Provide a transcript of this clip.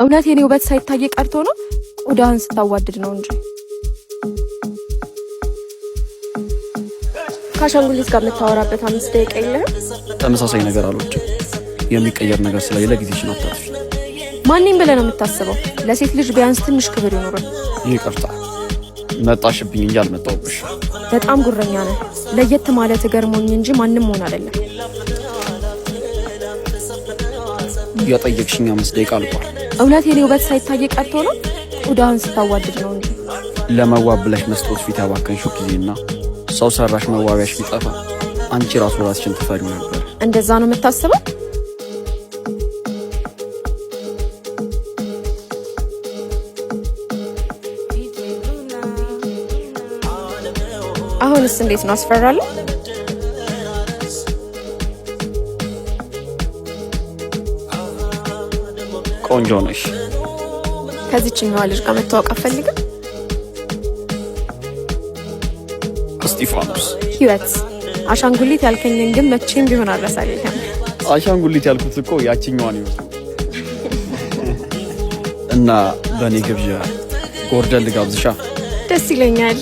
እውነት የኔ ውበት ሳይታይ ቀርቶ ነው ቆዳህን ስታዋድድ ነው እንጂ። ከአሻንጉሊት ጋር የምታወራበት 5 ደቂቃ የለህም? ተመሳሳይ ነገር አልወድም። የሚቀየር ነገር ስለሌለ ጊዜሽን አታጥፊ። ማንንም ብለህ ነው የምታስበው? ለሴት ልጅ ቢያንስ ትንሽ ክብር ይኖረን። ይቅርታ መጣሽብኝ እንጂ አልመጣሁብሽ። በጣም ጉረኛ ነህ። ለየት ማለት ገርሞኝ እንጂ ማንንም ሆነ አይደለም። የጠየቅሽኝ 5 ደቂቃ አልቋል። እውነት የኔ ውበት ሳይታይ ቀርቶ ነው ቆዳህን ስታዋድድ ነው እንጂ። ለመዋብ ብለሽ መስጠት ፊት ያባከንሽው ጊዜና ሰው ሰራሽ መዋቢያሽ ቢጠፋ አንቺ ራሱ ራስሽን ትፈሪው ነበር። እንደዛ ነው የምታስበው? አሁንስ እንዴት ነው? አስፈራለሁ? ቆንጆ ነሽ። ከዚህኛው ልጅ ጋር መተዋወቅ አፈልግም? እስጢፋኖስ ህይወት አሻንጉሊት ያልከኝን ግን መቼም ቢሆን አልረሳልህም። አሻንጉሊት ያልኩት እኮ ያቺኛዋን ነው። እና በኔ ግብዣ ጎርደን ልጋብዝሻ? ደስ ይለኛል።